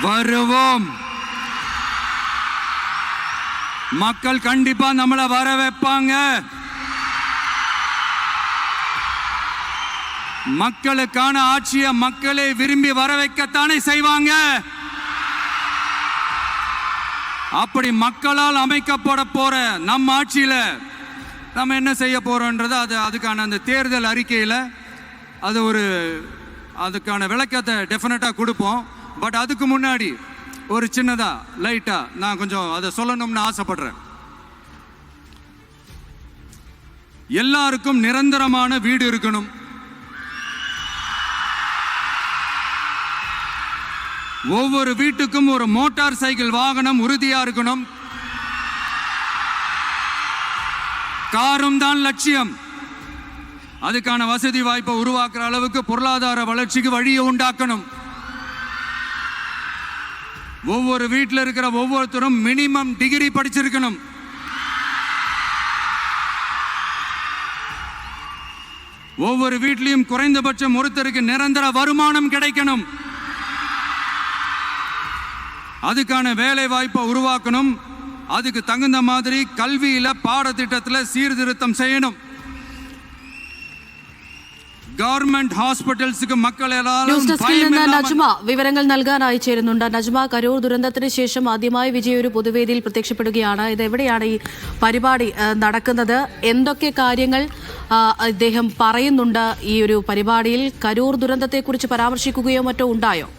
வருவோம். மக்கள் கண்டிப்பா நம்மளை வர வைப்பாங்க. மக்களுக்கான ஆட்சியை மக்களே விரும்பி வர வைக்கத்தானே செய்வாங்க. அப்படி மக்களால் அமைக்கப்பட போற நம்ம ஆட்சியில நம்ம என்ன செய்ய போறோம்ன்றது அதுக்கான அந்த தேர்தல் அறிக்கையில் அதுக்கான விளக்கத்தை டெஃபினட்டா கொடுப்போம். பட் அதுக்கு முன்னாடி ஒரு சின்னதா லைட்டா நான் கொஞ்சம் அதை சொல்லணும்னு ஆசைப்படுறேன். எல்லாருக்கும் நிரந்தரமான வீடு இருக்கணும். ஒவ்வொரு வீட்டுக்கும் ஒரு மோட்டார் சைக்கிள் வாகனம் உறுதியா இருக்கணும். காரும் தான் லட்சியம். அதுக்கான வசதி வாய்ப்பை உருவாக்குற அளவுக்கு பொருளாதார வளர்ச்சிக்கு வழியை உண்டாக்கணும். ஒவ்வொரு வீட்டில் இருக்கிற ஒவ்வொருத்தரும் மினிமம் டிகிரி படிச்சிருக்கணும். ஒவ்வொரு வீட்லையும் குறைந்தபட்சம் ஒருத்தருக்கு நிரந்தர வருமானம் கிடைக்கணும். அதுக்கான வேலை வாய்ப்பை உருவாக்கணும். அதுக்கு தகுந்த மாதிரி கல்வியில பாடத்திட்டத்தில் சீர்திருத்தம் செய்யணும். ഗവൺമെന്റ് ഹോസ്പിറ്റൽസ് നജ്മ വിവരങ്ങൾ നൽകാനായി ചേരുന്നുണ്ട്. നജ്മ, കരൂർ ദുരന്തത്തിന് ശേഷം ആദ്യമായി വിജയ് ഒരു പൊതുവേദിയിൽ പ്രത്യക്ഷപ്പെടുകയാണ്. ഇത് എവിടെയാണ് ഈ പരിപാടി നടക്കുന്നത്? എന്തൊക്കെ കാര്യങ്ങൾ അദ്ദേഹം പറയുന്നുണ്ട് ഈ ഒരു പരിപാടിയിൽ? കരൂർ ദുരന്തത്തെക്കുറിച്ച് പരാമർശിക്കുകയോ മറ്റോ ഉണ്ടായോ?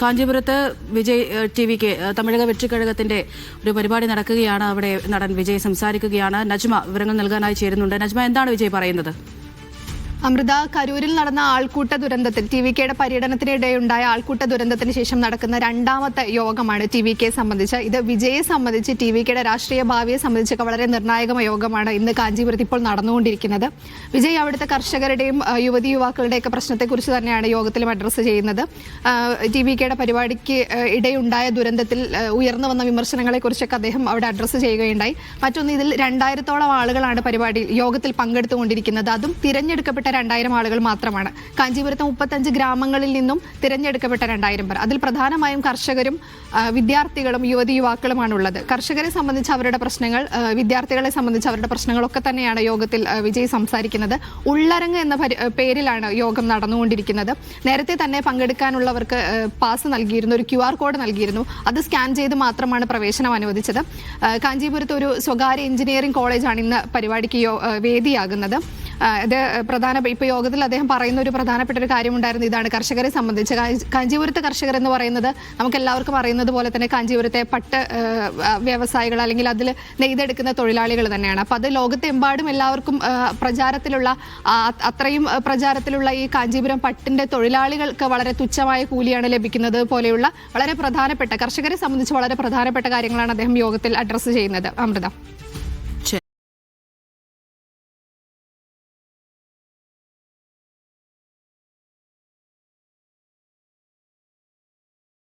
കാഞ്ചീപുരത്ത് വിജയ് ടിവിക്ക് തമിഴക വെற்றிക്കഴകത്തിന്റെ ഒരു പരിപാടി നടക്കുകയാണ്. അവിടെ നടൻ വിജയ് സംസാരിക്കുകയാണ്. നജ്മ വിവരങ്ങൾ നൽകാനായി ചേരുന്നുണ്ട്. നജ്മ, എന്താണ് വിജയ് പറയുന്നത്? അമൃത, കരൂരിൽ നടന്ന ആൾക്കൂട്ട ദുരന്തത്തിൽ ടിവികെയുടെ പര്യടനത്തിനിടെയുണ്ടായ ആൾക്കൂട്ട ദുരന്തത്തിന് ശേഷം നടക്കുന്ന രണ്ടാമത്തെ യോഗമാണ് ടിവികെയെ സംബന്ധിച്ച്. ഇത് വിജയെ സംബന്ധിച്ച് ടിവികെയുടെ രാഷ്ട്രീയ ഭാവിയെ സംബന്ധിച്ചൊക്കെ വളരെ നിർണായക യോഗമാണ് ഇന്ന് കാഞ്ചീപുരത്ത് ഇപ്പോൾ നടന്നുകൊണ്ടിരിക്കുന്നത്. വിജയ് അവിടുത്തെ കർഷകരുടെയും യുവതി യുവാക്കളുടെയൊക്കെ പ്രശ്നത്തെക്കുറിച്ച് തന്നെയാണ് യോഗത്തിലും അഡ്രസ്സ് ചെയ്യുന്നത്. ടിവികെയുടെ പരിപാടിക്ക് ഇടയുണ്ടായ ദുരന്തത്തിൽ ഉയർന്നു വന്ന വിമർശനങ്ങളെക്കുറിച്ചൊക്കെ അദ്ദേഹം അവിടെ അഡ്രസ്സ് ചെയ്യുകയുണ്ടായി. മറ്റൊന്ന്, ഇതിൽ 2000-ഓളം ആളുകളാണ് പരിപാടിയിൽ യോഗത്തിൽ പങ്കെടുത്തുകൊണ്ടിരിക്കുന്നത്. അതും തിരഞ്ഞെടുക്കപ്പെട്ട 2000 ആളുകൾ മാത്രമാണ്. കാഞ്ചീപുരത്ത് 35 ഗ്രാമങ്ങളിൽ നിന്നും തിരഞ്ഞെടുക്കപ്പെട്ട 2000 പേർ. അതിൽ പ്രധാനമായും കർഷകരും വിദ്യാർത്ഥികളും യുവതി യുവാക്കളുമാണുള്ളത്. കർഷകരെ സംബന്ധിച്ച് അവരുടെ പ്രശ്നങ്ങൾ, വിദ്യാർത്ഥികളെ സംബന്ധിച്ച് അവരുടെ പ്രശ്നങ്ങളൊക്കെ തന്നെയാണ് യോഗത്തിൽ വിജയ് സംസാരിക്കുന്നത്. ഉള്ളരങ്ങ് എന്ന പേരിലാണ് യോഗം നടന്നുകൊണ്ടിരിക്കുന്നത്. നേരത്തെ തന്നെ പങ്കെടുക്കാനുള്ളവർക്ക് പാസ് നൽകിയിരുന്നു, ഒരു QR കോഡ് നൽകിയിരുന്നു. അത് സ്കാൻ ചെയ്ത് മാത്രമാണ് പ്രവേശനം അനുവദിച്ചത്. കാഞ്ചീപുരത്ത് ഒരു സ്വകാര്യ എഞ്ചിനീയറിംഗ് കോളേജാണ് ഇന്ന് പരിപാടിക്ക് വേദിയാകുന്നത്. ഇത് ഇപ്പോൾ യോഗത്തിൽ അദ്ദേഹം പറയുന്ന ഒരു പ്രധാനപ്പെട്ട ഒരു കാര്യമുണ്ടായിരുന്നു. ഇതാണ് കർഷകരെ സംബന്ധിച്ച്. കാഞ്ചീപുരത്തെ കർഷകർ എന്ന് പറയുന്നത് നമുക്ക് എല്ലാവർക്കും അറിയുന്നത് പോലെ തന്നെ കാഞ്ചീപുരത്തെ പട്ട് വ്യവസായികൾ അല്ലെങ്കിൽ അതിൽ നെയ്തെടുക്കുന്ന തൊഴിലാളികൾ തന്നെയാണ്. അപ്പോൾ അത് ലോകത്തെമ്പാടും എല്ലാവർക്കും അത്രയും പ്രചാരത്തിലുള്ള ഈ കാഞ്ചീപുരം പട്ടിന്റെ തൊഴിലാളികൾക്ക് വളരെ തുച്ഛമായ കൂലിയാണ് ലഭിക്കുന്നത് പോലെയുള്ള വളരെ പ്രധാനപ്പെട്ട, കർഷകരെ സംബന്ധിച്ച് വളരെ പ്രധാനപ്പെട്ട കാര്യങ്ങളാണ് അദ്ദേഹം യോഗത്തിൽ അഡ്രസ്സ് ചെയ്യുന്നത്. അമൃത.